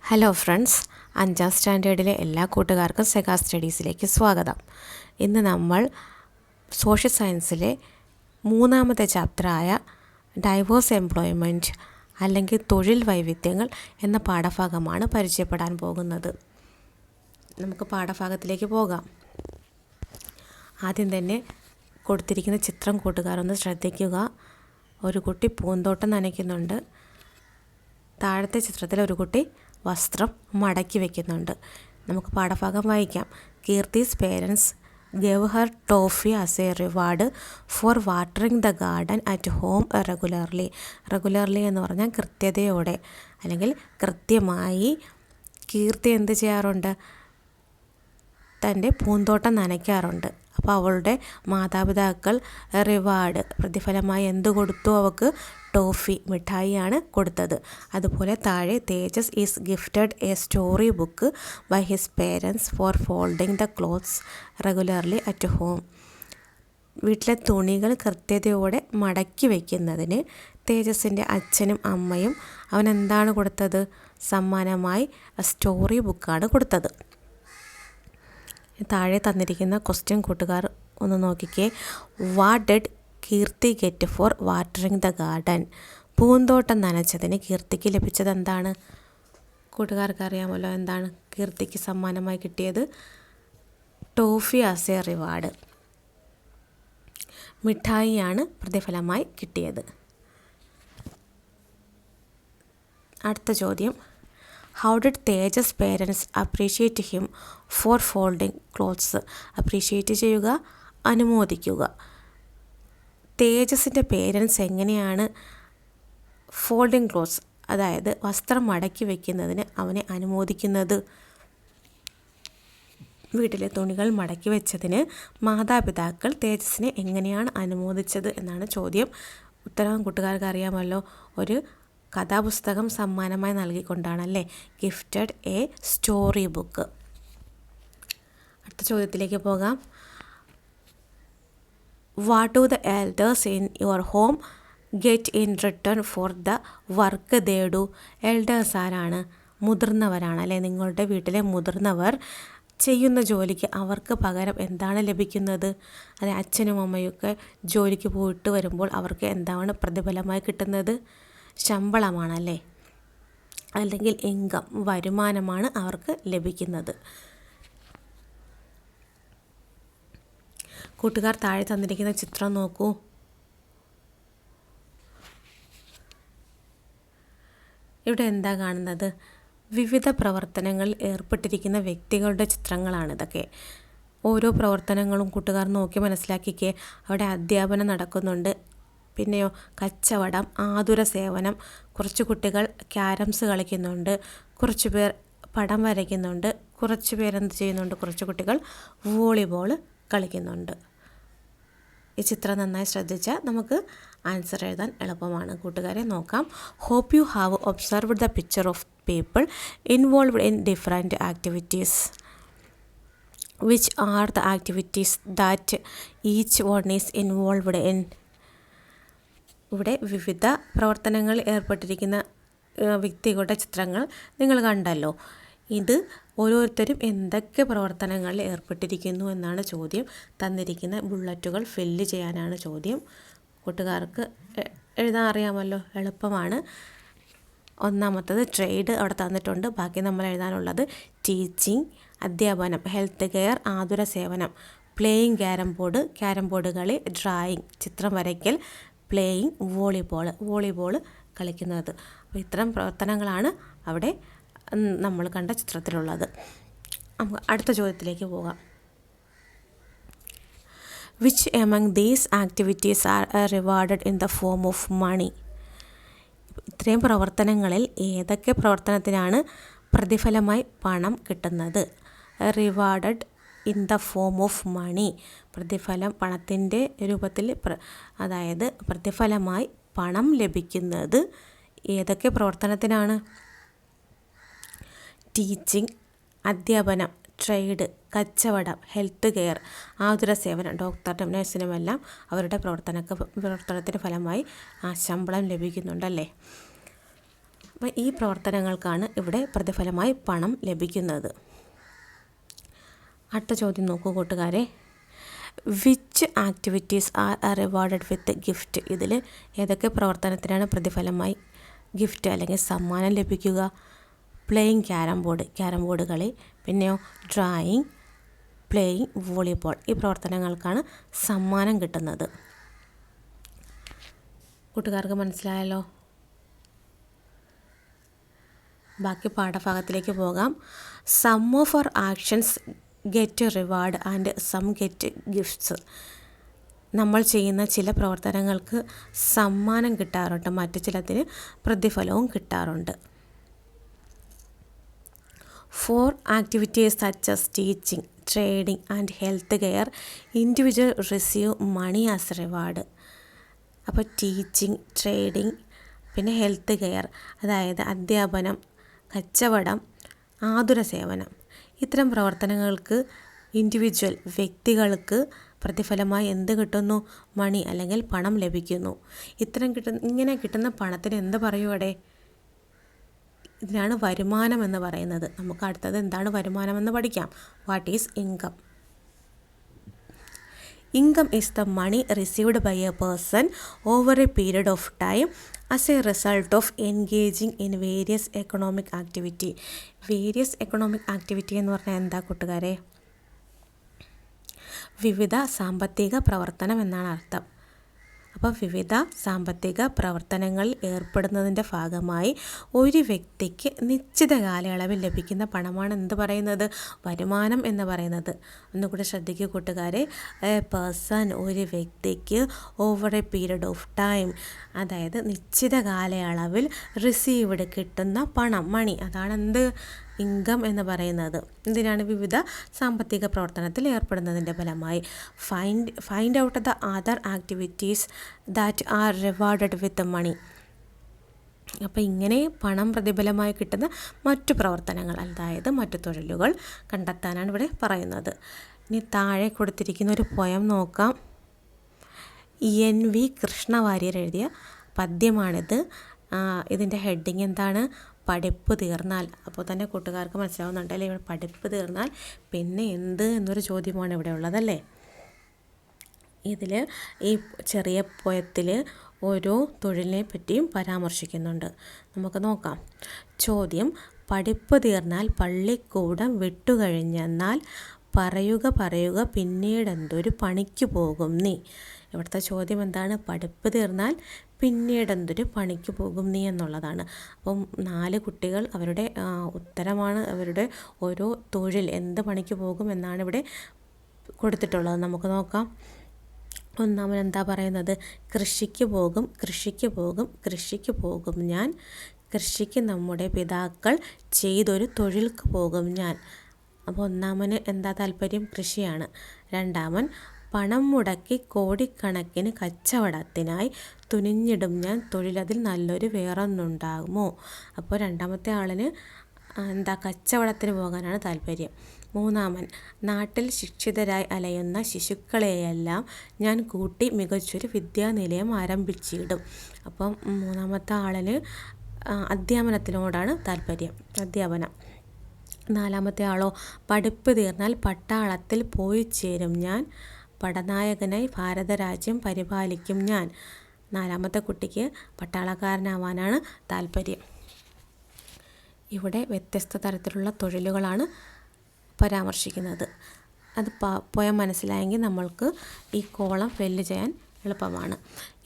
Hello friends, 5ാം സ്റ്റാൻഡേർഡിലെ എല്ലാ കൂട്ടുകാർക്കും Sega സ്റ്റഡീസിലേക്ക് സ്വാഗതം. ഇന്ന് നമ്മൾ സോഷ്യൽ സയൻസിലെ 3ാമത്തെ ചാപ്റ്ററായ ഡൈവേഴ്സ് എംപ്ലോയ്മെൻറ്റ് അല്ലെങ്കിൽ തൊഴിൽ വൈവിധ്യങ്ങൾ എന്ന പാഠഭാഗമാണ് പരിചയപ്പെടാൻ പോകുന്നത്. നമുക്ക് പാഠഭാഗത്തിലേക്ക് പോകാം. ആദ്യം തന്നെ കൊടുത്തിരിക്കുന്ന ചിത്രം കൂട്ടുകാരൊന്ന് ശ്രദ്ധിക്കുക. ഒരു കുട്ടി പൂന്തോട്ടം നനയ്ക്കുന്നുണ്ട്. താഴത്തെ ചിത്രത്തിൽ ഒരു കുട്ടി വസ്ത്രം മടക്കി വയ്ക്കുന്നുണ്ട്. നമുക്ക് പാഠഭാഗം വായിക്കാം. Keerthi's parents gave her toffee as a reward for watering the garden at home regularly. Regularly എന്ന് പറഞ്ഞാൽ കൃത്യതയോടെ അല്ലെങ്കിൽ കൃത്യമായി കീർത്തി എന്ത് ചെയ്യാറുണ്ട്? തൻ്റെ പൂന്തോട്ടം നനയ്ക്കാറുണ്ട്. അപ്പോൾ അവളുടെ മാതാപിതാക്കൾ റിവാർഡ് പ്രതിഫലമായി എന്ത് കൊടുത്തു? അവൾക്ക് ടോഫി മിഠായിയാണ് കൊടുത്തത്. അതുപോലെ താഴെ Tejas is gifted a story book by his parents for folding the clothes regularly at home. വീട്ടിലെ തുണികൾ കൃത്യതയോടെ മടക്കി വയ്ക്കുന്നതിന് തേജസിൻ്റെ അച്ഛനും അമ്മയും അവൻ എന്താണ് കൊടുത്തത്? സമ്മാനമായി സ്റ്റോറി ബുക്കാണ് കൊടുത്തത്. താഴെ തന്നിരിക്കുന്ന ക്വസ്റ്റ്യൻ കൂട്ടുകാർ ഒന്ന് നോക്കിക്കേ. What did Keerthi get for watering the garden? പൂന്തോട്ടം നനച്ചതിന് കീർത്തിക്ക് ലഭിച്ചത് എന്താണ്? കൂട്ടുകാർക്ക് അറിയാമല്ലോ എന്താണ് കീർത്തിക്ക് സമ്മാനമായി കിട്ടിയത്? ടോഫി ആസ് എ റിവാർഡ്, മിഠായിയാണ് പ്രതിഫലമായി കിട്ടിയത്. അടുത്ത ചോദ്യം, how did Tejas parents appreciate him for folding clothes? Appreciate ചെയ്യുക, അനുമോദിക്കുക. തേജസിൻ്റെ പേരൻസ് എങ്ങനെയാണ് ഫോൾഡിങ് ക്ലോത്ത്സ് അതായത് വസ്ത്രം മടക്കി വയ്ക്കുന്നതിന് അവനെ അനുമോദിക്കുന്നത്? വീട്ടിലെ തുണികൾ മടക്കി വെച്ചതിന് മാതാപിതാക്കൾ തേജസിനെ എങ്ങനെയാണ് അനുമോദിച്ചത് എന്നാണ് ചോദ്യം. ഉത്തരം കൂട്ടുകാർക്ക് അറിയാമല്ലോ. ഒരു കഥാപുസ്തകം സമ്മാനമായി നൽകിക്കൊണ്ടാണല്ലേ. Gifted a story book. അടുത്ത ചോദ്യത്തിലേക്ക് പോകാം. What do the elders in your home get in return for the work they do? Elders ആരാണ്? മുതിർന്നവരാണ് അല്ലേ. നിങ്ങളുടെ വീട്ടിലെ മുതിർന്നവർ ചെയ്യുന്ന ജോലിക്ക് അവർക്ക് പകരം എന്താണ് ലഭിക്കുന്നത്? അതെ, അച്ഛനും അമ്മയൊക്കെ ജോലിക്ക് പോയിട്ട് വരുമ്പോൾ അവർക്ക് എന്താണ് പ്രതിഫലമായി കിട്ടുന്നത്? ശമ്പളമാണല്ലേ, അല്ലെങ്കിൽ ഇൻകം, വരുമാനമാണ് അവർക്ക് ലഭിക്കുന്നത്. കൂട്ടുകാർ താഴെ തന്നിരിക്കുന്ന ചിത്രം നോക്കൂ. ഇവിടെ എന്താ കാണുന്നത്? വിവിധ പ്രവർത്തനങ്ങളിൽ ഏർപ്പെട്ടിരിക്കുന്ന വ്യക്തികളുടെ ചിത്രങ്ങളാണിതൊക്കെ. ഓരോ പ്രവർത്തനങ്ങളും കൂട്ടുകാർ നോക്കി മനസ്സിലാക്കിക്കേ. അവിടെ അധ്യാപനം നടക്കുന്നുണ്ട്, പിന്നെയോ കച്ചവടം, ആതുര സേവനം, കുറച്ച് കുട്ടികൾ ക്യാരംസ് കളിക്കുന്നുണ്ട്, കുറച്ച് പേർ പടം വരയ്ക്കുന്നുണ്ട്, കുറച്ച് പേർ എന്ത് ചെയ്യുന്നുണ്ട്? കുറച്ച് കുട്ടികൾ വോളിബോൾ കളിക്കുന്നുണ്ട്. ഈ ചിത്രം നന്നായി ശ്രദ്ധിച്ചാൽ നമുക്ക് ആൻസർ എഴുതാൻ എളുപ്പമാണ്. കൂട്ടുകാരെ നോക്കാം. Hope you have observed the picture of people involved in different activities. Which are the activities that each one is involved in? ഇവിടെ വിവിധ പ്രവർത്തനങ്ങളിൽ ഏർപ്പെട്ടിരിക്കുന്ന വ്യക്തികളുടെ ചിത്രങ്ങൾ നിങ്ങൾ കണ്ടല്ലോ. ഇത് ഓരോരുത്തരും എന്തൊക്കെ പ്രവർത്തനങ്ങളിൽ ഏർപ്പെട്ടിരിക്കുന്നു എന്നാണ് ചോദ്യം. തന്നിരിക്കുന്ന ബുള്ളറ്റുകൾ ഫില്ല് ചെയ്യാനാണ് ചോദ്യം. കൂട്ടുകാർക്ക് എഴുതാൻ അറിയാമല്ലോ, എളുപ്പമാണ്. ഒന്നാമത്തത് ട്രേഡ് അവിടെ തന്നിട്ടുണ്ട്. ബാക്കി നമ്മൾ എഴുതാനുള്ളത് ടീച്ചിങ്, അധ്യാപനം, ഹെൽത്ത് കെയർ, ആതുര സേവനം, പ്ലേയിങ് ക്യാരം ബോർഡ് കളി, ഡ്രായിങ് ചിത്രം വരയ്ക്കൽ, പ്ലേയിങ് വോളിബോൾ കളിക്കുന്നത്. അപ്പോൾ ഇത്തരം പ്രവർത്തനങ്ങളാണ് അവിടെ നമ്മൾ കണ്ട ചിത്രത്തിലുള്ളത്. നമുക്ക് അടുത്ത ചോദ്യത്തിലേക്ക് പോകാം. Which among these activities are rewarded in the form of money? ഇത്രയും പ്രവർത്തനങ്ങളിൽ ഏതൊക്കെ പ്രവർത്തനത്തിനാണ് പ്രതിഫലമായി പണം കിട്ടുന്നത്? Rewarded in the form of money, പ്രതിഫലം പണത്തിൻ്റെ രൂപത്തിൽ, അതായത് പ്രതിഫലമായി പണം ലഭിക്കുന്നത് ഏതൊക്കെ പ്രവർത്തനത്തിനാണ്? ടീച്ചിങ്, അധ്യാപനം, ട്രേഡ്, കച്ചവടം, ഹെൽത്ത് കെയർ, ആതുര സേവനം, ഡോക്ടറിനും നഴ്സിനുമെല്ലാം അവരുടെ പ്രവർത്തനത്തിന് ഫലമായി ശമ്പളം ലഭിക്കുന്നുണ്ടല്ലേ. അപ്പോൾ ഈ പ്രവർത്തനങ്ങൾക്കാണ് ഇവിടെ പ്രതിഫലമായി പണം ലഭിക്കുന്നത്. അടുത്ത ചോദ്യം നോക്കൂ കൂട്ടുകാരെ. Which activities are rewarded with gift? ഇതിൽ ഏതൊക്കെ പ്രവർത്തനത്തിനാണ് പ്രതിഫലമായി ഗിഫ്റ്റ് അല്ലെങ്കിൽ സമ്മാനം ലഭിക്കുക? പ്ലേയിങ് ക്യാരം ബോർഡ് കളി, പിന്നെയോ ഡ്രോയിങ്, പ്ലേയിങ് വോളിബോൾ. ഈ പ്രവർത്തനങ്ങൾക്കാണ് സമ്മാനം കിട്ടുന്നത്. കൂട്ടുകാർക്ക് മനസ്സിലായല്ലോ? ബാക്കി പാഠഭാഗത്തിലേക്ക് പോകാം. Some of our actions get reward and some get gifts. നമ്മൾ ചെയ്യുന്ന ചില പ്രവർത്തനങ്ങൾക്ക് സമ്മാനം കിട്ടാറുണ്ട്, മറ്റു ചിലതിന് പ്രതിഫലവും കിട്ടാറുണ്ട്. For activities such as teaching, trading and health care individual receive money as reward. അപ്പോൾ ടീച്ചിങ്, ട്രേഡിംഗ്, പിന്നെ ഹെൽത്ത് കെയർ, അതായത് അധ്യാപനം, കച്ചവടം, ആതുര സേവനം, ഇത്തരം പ്രവർത്തനങ്ങൾക്ക് ഇൻഡിവിജ്വൽ വ്യക്തികൾക്ക് പ്രതിഫലമായി എന്ത് കിട്ടുന്നു? മണി അല്ലെങ്കിൽ പണം ലഭിക്കുന്നു. ഇങ്ങനെ കിട്ടുന്ന പണത്തിന് എന്ത് പറയുവടെ? ഇതിനാണ് വരുമാനം എന്ന് പറയുന്നത്. നമുക്ക് അടുത്തത് എന്താണ് വരുമാനം എന്ന് പഠിക്കാം. What is income? Income is the money received by a person over a period of time as a result of engaging in various economic activity. Various economic activity എന്ന് പറഞ്ഞാൽ എന്താ കൂട്ടുകാരെ? വിവിധ സാമ്പത്തിക പ്രവർത്തനം എന്നാണ് അർത്ഥം. അപ്പോൾ വിവിധ സാമ്പത്തിക പ്രവർത്തനങ്ങളിൽ ഏർപ്പെടുന്നതിൻ്റെ ഭാഗമായി ഒരു വ്യക്തിക്ക് നിശ്ചിത കാലയളവിൽ ലഭിക്കുന്ന പണമാണ് എന്ത് പറയുന്നത്? വരുമാനം എന്ന് പറയുന്നത്. ഒന്നുകൂടി ശ്രദ്ധിക്കുക കൂട്ടുകാരെ. എ പേഴ്സൺ, ഒരു വ്യക്തിക്ക് over A period of time, അതായത് നിശ്ചിത കാലയളവിൽ റിസീവ്ഡ് കിട്ടുന്ന പണം, മണി, അതാണ് എന്ത്? ഇൻകം എന്ന് പറയുന്നത്. ഇതിനാണ് വിവിധ സാമ്പത്തിക പ്രവർത്തനത്തിൽ ഏർപ്പെടുന്നതിൻ്റെ ഫലമായി. Find out the other activities that are rewarded with money. അപ്പോൾ ഇങ്ങനെ പണം പ്രതിഫലമായി കിട്ടുന്ന മറ്റു പ്രവർത്തനങ്ങൾ, അതായത് മറ്റു തൊഴിലുകൾ കണ്ടെത്താനാണ് ഇവിടെ പറയുന്നത്. ഇനി താഴെ കൊടുത്തിരിക്കുന്ന ഒരു പോയം നോക്കാം. NV കൃഷ്ണവാര്യർ എഴുതിയ പദ്യമാണിത്. ഇതിൻ്റെ ഹെഡിങ് എന്താണ്? പഠിപ്പ് തീർന്നാൽ. അപ്പോൾ തന്നെ കൂട്ടുകാർക്ക് മനസ്സിലാവുന്നുണ്ടല്ലേ, ഇവിടെ പഠിപ്പ് തീർന്നാൽ പിന്നെ എന്ത് എന്നൊരു ചോദ്യമാണ് ഇവിടെ ഉള്ളതല്ലേ. ഇതിൽ ഈ ചെറിയ പോയത്തിൽ ഓരോ തൊഴിലിനെ പറ്റിയും പരാമർശിക്കുന്നുണ്ട്. നമുക്ക് നോക്കാം. ചോദ്യം: പഠിപ്പ് തീർന്നാൽ പള്ളിക്കൂടം വിട്ടുകഴിഞ്ഞെന്നാൽ പറയുക പിന്നീടെന്തൊരു പണിക്ക് പോകും നീ. ഇവിടുത്തെ ചോദ്യം എന്താണ്? പഠിപ്പ് തീർന്നാൽ പിന്നീടെന്തൊരു പണിക്ക് പോകും നീ എന്നുള്ളതാണ്. അപ്പം 4 കുട്ടികൾ അവരുടെ ഉത്തരമാണ്, അവരുടെ ഓരോ തൊഴിൽ എന്ത് പണിക്ക് പോകും എന്നാണ് ഇവിടെ കൊടുത്തിട്ടുള്ളത്. നമുക്ക് നോക്കാം. ഒന്നാമൻ എന്താ പറയുന്നത്? കൃഷിക്ക് പോകും ഞാൻ, കൃഷിക്ക് നമ്മുടെ പിതാക്കൾ ചെയ്തൊരു തൊഴിൽക്ക് പോകും ഞാൻ. അപ്പോൾ ഒന്നാമന് എന്താ താല്പര്യം? കൃഷിയാണ്. രണ്ടാമൻ പണം മുടക്കി കോടിക്കണക്കിന് കച്ചവടത്തിനായി തുനിഞ്ഞിടും ഞാൻ, തൊഴിലതിൽ നല്ലൊരു വേറൊന്നുണ്ടാകുമോ. അപ്പോൾ രണ്ടാമത്തെ ആളിന് എന്താ? കച്ചവടത്തിന് പോകാനാണ് താല്പര്യം. മൂന്നാമൻ നാട്ടിൽ ശിക്ഷിതരായി അലയുന്ന ശിശുക്കളെയെല്ലാം ഞാൻ കൂട്ടി മികച്ചൊരു വിദ്യാനിലയം ആരംഭിച്ചിടും. അപ്പം മൂന്നാമത്തെ ആളിന് അധ്യാപനത്തിനോടാണ് താല്പര്യം, അധ്യാപനം. നാലാമത്തെ ആളോ? പഠിപ്പ് തീർന്നാൽ പട്ടാളത്തിൽ പോയി ചേരും ഞാൻ, പടനായകനായി ഭാരതരാജ്യം പരിപാലിക്കും ഞാൻ. നാലാമത്തെ കുട്ടിക്ക് പട്ടാളക്കാരനാവാനാണ് താല്പര്യം. ഇവിടെ വ്യത്യസ്ത തരത്തിലുള്ള തൊഴിലുകളാണ് പരാമർശിക്കുന്നത്. അത് പോയം മനസ്സിലായെങ്കിൽ നമ്മൾക്ക് ഈ കോളം ഫില്ല് ചെയ്യാൻ എളുപ്പമാണ്.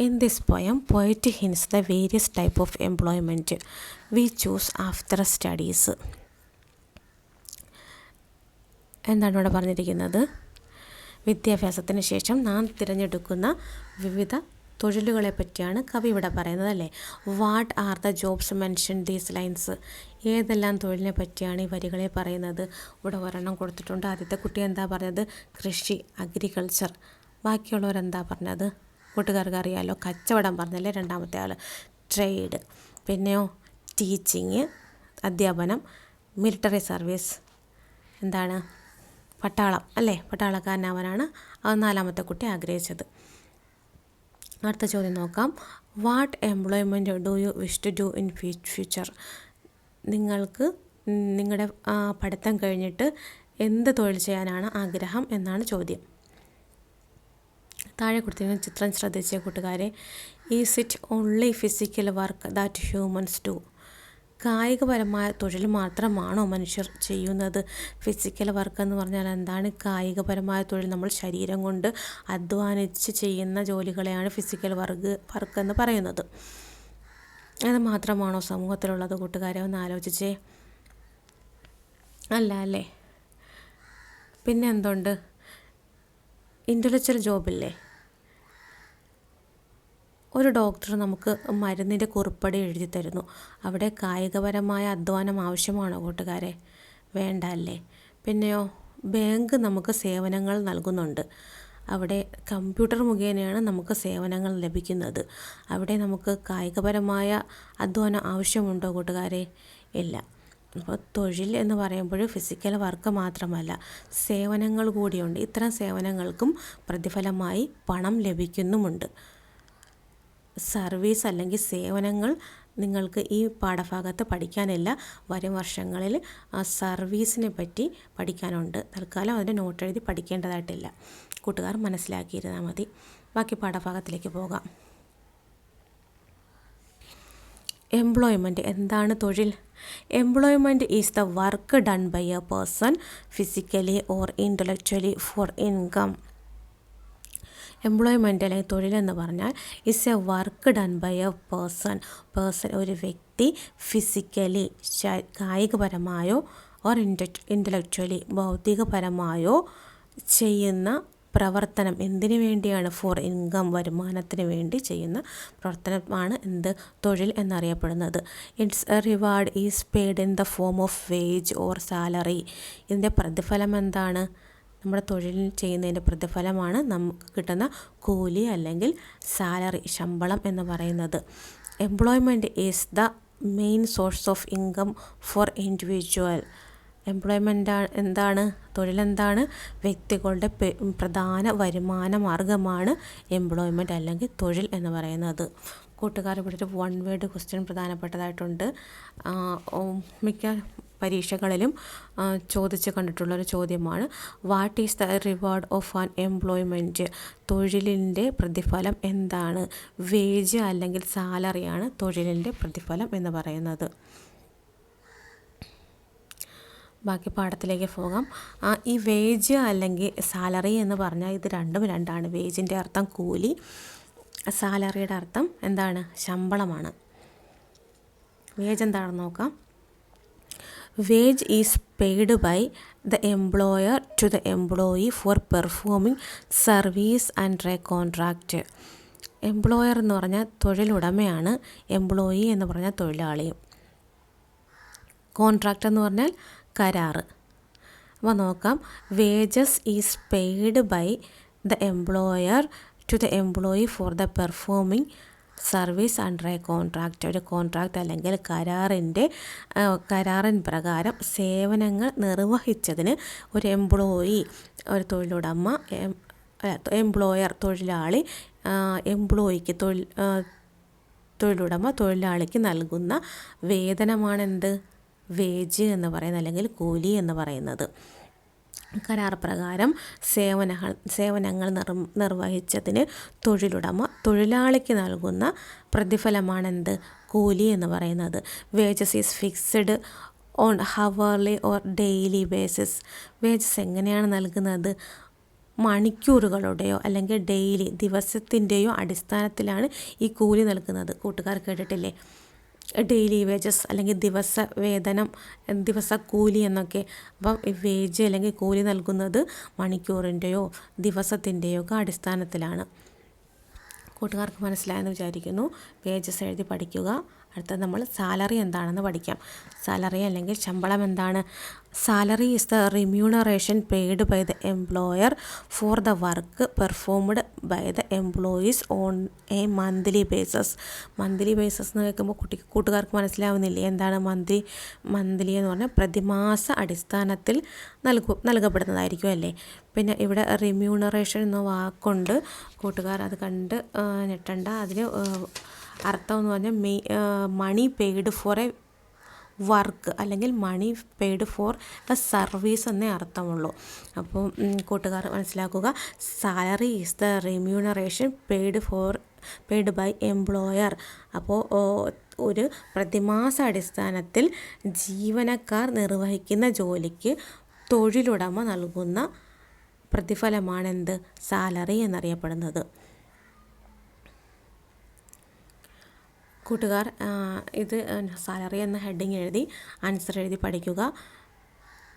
In this poem poet hints the various type of employment V choose after studies. എന്താണ് ഇവിടെ പറഞ്ഞിരിക്കുന്നത്? വിദ്യാഭ്യാസത്തിന് ശേഷം നാം തിരഞ്ഞെടുക്കുന്ന വിവിധ തൊഴിലുകളെ പറ്റിയാണ് കവി ഇവിടെ പറയുന്നത് അല്ലേ. What are the jobs mention these lines? ഏതെല്ലാം തൊഴിലിനെ പറ്റിയാണ് ഈ വരികളെ പറയുന്നത്? ഇവിടെ ഒരെണ്ണം കൊടുത്തിട്ടുണ്ട്. ആദ്യത്തെ കുട്ടി എന്താ പറഞ്ഞത്? കൃഷി, അഗ്രികൾച്ചർ. ബാക്കിയുള്ളവരെന്താ പറഞ്ഞത്? കൂട്ടുകാർക്ക് അറിയാമല്ലോ, കച്ചവടം പറഞ്ഞല്ലേ രണ്ടാമത്തെ ആൾ. ട്രേഡ്, പിന്നെയോ ടീച്ചിങ്, അധ്യാപനം. മിലിറ്ററി സർവീസ് എന്താണ്? പട്ടാളം അല്ലേ, പട്ടാളക്കാരനാവാനാണ് നാലാമത്തെ കുട്ടി ആഗ്രഹിച്ചത്. അടുത്ത ചോദ്യം നോക്കാം. What employment do you wish to do in future? നിങ്ങൾക്ക് നിങ്ങളുടെ പഠിത്തം കഴിഞ്ഞിട്ട് എന്ത് തൊഴിൽ ചെയ്യാനാണ് ആഗ്രഹം എന്നാണ് ചോദ്യം. താഴെ കൊടുത്തിരിക്കുന്ന ചിത്രം ശ്രദ്ധിച്ച കൂട്ടുകാരെ. Is it only physical work that humans do? കായികപരമായ തൊഴിൽ മാത്രമാണോ മനുഷ്യർ ചെയ്യുന്നത്? ഫിസിക്കൽ വർക്ക് എന്ന് പറഞ്ഞാൽ എന്താണ്? കായികപരമായ തൊഴിൽ, നമ്മൾ ശരീരം കൊണ്ട് അധ്വാനിച്ച് ചെയ്യുന്ന ജോലികളെയാണ് ഫിസിക്കൽ വർക്ക് എന്ന് പറയുന്നത്. അത് മാത്രമാണോ സമൂഹത്തിലുള്ളത് കൂട്ടുകാരെ? ഒന്ന് ആലോചിച്ചേ. അല്ല അല്ലേ? പിന്നെ എന്തുണ്ട്? ഇൻ്റലക്ച്വൽ ജോബില്ലേ? ഒരു ഡോക്ടർ നമുക്ക് മരുന്നിൻ്റെ കുറിപ്പടി എഴുതി തരുന്നു. അവിടെ കായികപരമായ അധ്വാനം ആവശ്യമാണോ കൂട്ടുകാരെ? വേണ്ട അല്ലേ? പിന്നെയോ, ബാങ്ക് നമുക്ക് സേവനങ്ങൾ നൽകുന്നുണ്ട്. അവിടെ കമ്പ്യൂട്ടർ മുഖേനയാണ് നമുക്ക് സേവനങ്ങൾ ലഭിക്കുന്നത്. അവിടെ നമുക്ക് കായികപരമായ അധ്വാനം ആവശ്യമുണ്ടോ കൂട്ടുകാരെ? ഇല്ല. അപ്പോൾ തൊഴിൽ എന്ന് പറയുമ്പോൾ ഫിസിക്കൽ വർക്ക് മാത്രമല്ല, സേവനങ്ങൾ കൂടിയുണ്ട്. ഇത്തരം സേവനങ്ങൾക്കും പ്രതിഫലമായി പണം ലഭിക്കുന്നുമുണ്ട്. സർവീസ് അല്ലെങ്കിൽ സേവനങ്ങൾ നിങ്ങൾക്ക് ഈ പാഠഭാഗത്ത് പഠിക്കാനില്ല. വരും വർഷങ്ങളിൽ സർവീസിനെ പറ്റി പഠിക്കാനുണ്ട്. തൽക്കാലം അതിൻ്റെ നോട്ട് എഴുതി പഠിക്കേണ്ടതായിട്ടില്ല. കൂട്ടുകാർ മനസ്സിലാക്കിയിരുന്നാൽ മതി. ബാക്കി പാഠഭാഗത്തിലേക്ക് പോകാം. എംപ്ലോയ്മെൻറ്റ് എന്താണ്? തൊഴിൽ. Employment is the work done by a person physically or intellectually for income. Employment അല്ലെങ്കിൽ തൊഴിലെന്ന് പറഞ്ഞാൽ is a work done by a person. ഒരു വ്യക്തി ഫിസിക്കലി കായികപരമായോ ഓർ ഇൻ്റലക്ച്വലി ഭൗതികപരമായോ ചെയ്യുന്ന പ്രവർത്തനം. എന്തിനു വേണ്ടിയാണ്? ഫോർ ഇൻകം, വരുമാനത്തിന് വേണ്ടി ചെയ്യുന്ന പ്രവർത്തനമാണ് എന്ത്? തൊഴിൽ എന്നറിയപ്പെടുന്നത്. It's A reward is paid in the form of wage or salary. ഇതിൻ്റെ പ്രതിഫലം എന്താണ്? നമ്മുടെ തൊഴിൽ ചെയ്യുന്നതിൻ്റെ പ്രതിഫലമാണ് നമുക്ക് കിട്ടുന്ന കൂലി അല്ലെങ്കിൽ സാലറി, ശമ്പളം എന്ന് പറയുന്നത്. Employment is the main source of income for individual. Employment എന്താണ്? തൊഴിലെന്താണ്? വ്യക്തികളുടെ പ്രധാന വരുമാന മാർഗമാണ് എംപ്ലോയ്മെൻറ്റ് അല്ലെങ്കിൽ തൊഴിൽ എന്ന് പറയുന്നത്. കൂട്ടുകാർ, ഇവിടെ ഒരു 1 വേർഡ് ക്വസ്റ്റ്യൻ പ്രധാനപ്പെട്ടതായിട്ടുണ്ട്. മിക്ക പരീക്ഷകളിലും ചോദിച്ച് കണ്ടിട്ടുള്ളൊരു ചോദ്യമാണ്. What is the reward of an employment? തൊഴിലിൻ്റെ പ്രതിഫലം എന്താണ്? വേജ് അല്ലെങ്കിൽ സാലറിയാണ് തൊഴിലിൻ്റെ പ്രതിഫലം എന്ന് പറയുന്നത്. ബാക്കി പാഠത്തിലേക്ക് പോകാം. ഈ വേജ് അല്ലെങ്കിൽ സാലറി എന്ന് പറഞ്ഞാൽ ഇത് രണ്ടാണ്. വേജിൻ്റെ അർത്ഥം കൂലി, സാലറിയുടെ അർത്ഥം എന്താണ്? ശമ്പളമാണ്. വേജ് എന്താണെന്ന് നോക്കാം. Wage is paid by the employer to the employee for performing service and a contract. Employer എന്ന് പറഞ്ഞാൽ തൊഴിലുടമയാണ്, എംപ്ലോയി എന്ന് പറഞ്ഞാൽ തൊഴിലാളിയും. കോൺട്രാക്റ്റ് എന്ന് പറഞ്ഞാൽ കരാറ്. അപ്പോൾ നോക്കാം. Wages is paid by the employer to the employee for the performing service under a contract. ഒരു കോൺട്രാക്റ്റ് അല്ലെങ്കിൽ കരാറിൻ പ്രകാരം സേവനങ്ങൾ നിർവഹിച്ചതിന് ഒരു എംപ്ലോയി, ഒരു തൊഴിലുടമ, എംപ്ലോയർ തൊഴിലാളി, എംപ്ലോയിക്ക് തൊഴിലുടമ തൊഴിലാളിക്ക് നൽകുന്ന വേതനമാണെന്ത്? വേജ് എന്ന് പറയുന്നത് അല്ലെങ്കിൽ കൂലി എന്ന് പറയുന്നത്. കരാർ പ്രകാരം സേവനങ്ങൾ നിർവഹിച്ചതിന് തൊഴിലുടമ തൊഴിലാളിക്ക് നൽകുന്ന പ്രതിഫലമാണെന്ത്? കൂലി എന്ന് പറയുന്നത്. Wages is fixed on hourly or daily basis. Wages എങ്ങനെയാണ് നൽകുന്നത്? മണിക്കൂറുകളുടെയോ അല്ലെങ്കിൽ ഡെയിലി ദിവസത്തിൻ്റെയോ അടിസ്ഥാനത്തിലാണ് ഈ കൂലി നൽകുന്നത്. കൂട്ടുകാർ കേട്ടിട്ടില്ലേ? ഡെയിലി വേജസ് അല്ലെങ്കിൽ ദിവസവേതനം, ദിവസക്കൂലി എന്നൊക്കെ. അപ്പം വേജ് അല്ലെങ്കിൽ കൂലി നൽകുന്നത് മണിക്കൂറിൻ്റെയോ ദിവസത്തിൻ്റെയോ ഒക്കെ അടിസ്ഥാനത്തിലാണ്. കൂട്ടുകാർക്ക് മനസ്സിലായെന്ന് വിചാരിക്കുന്നു. വേജസ് എഴുതി പഠിക്കുക. അടുത്തത് നമ്മൾ സാലറി എന്താണെന്ന് പഠിക്കാം. സാലറി അല്ലെങ്കിൽ ശമ്പളം എന്താണ്? Salary is the remuneration paid by the employer for the work performed by the employees on a monthly basis. Monthly basis എന്ന് കേൾക്കുമ്പോൾ കൂട്ടുകാർക്ക് മനസ്സിലാവുന്നില്ലേ എന്താണ് മന്ത്ലി എന്ന് പറഞ്ഞാൽ പ്രതിമാസ അടിസ്ഥാനത്തിൽ നൽകപ്പെടുന്നതായിരിക്കും അല്ലേ. പിന്നെ ഇവിടെ റിമ്യൂണറേഷൻ എന്ന വാക്കുണ്ട്, കൂട്ടുകാർ അത് കണ്ട് ഞെട്ടണ്ട. അതിന് അർത്ഥം എന്ന് പറഞ്ഞാൽ money paid for a work അല്ലെങ്കിൽ money paid for a service എന്നേ അർത്ഥമുള്ളൂ. അപ്പോൾ കൂട്ടുകാർ മനസ്സിലാക്കുക, salary is the remuneration paid by employer. അപ്പോൾ ഒരു പ്രതിമാസ അടിസ്ഥാനത്തിൽ ജീവനക്കാർ നിർവഹിക്കുന്ന ജോലിക്ക് തൊഴിലുടമ നൽകുന്ന പ്രതിഫലമാണെന്ത്? സാലറി എന്നറിയപ്പെടുന്നത്. കൂട്ടുകാർ ഇത് സാലറി എന്ന ഹെഡിങ് എഴുതി ആൻസർ എഴുതി പഠിക്കുക.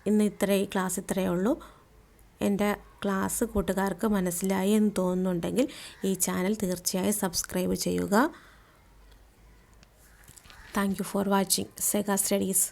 ഇന്ന് ക്ലാസ് ഇത്രയേ ഉള്ളൂ. എൻ്റെ ക്ലാസ് കൂട്ടുകാർക്ക് മനസ്സിലായി എന്ന് തോന്നുന്നുണ്ടെങ്കിൽ ഈ ചാനൽ തീർച്ചയായും സബ്സ്ക്രൈബ് ചെയ്യുക. Thank you for watching Sega studies.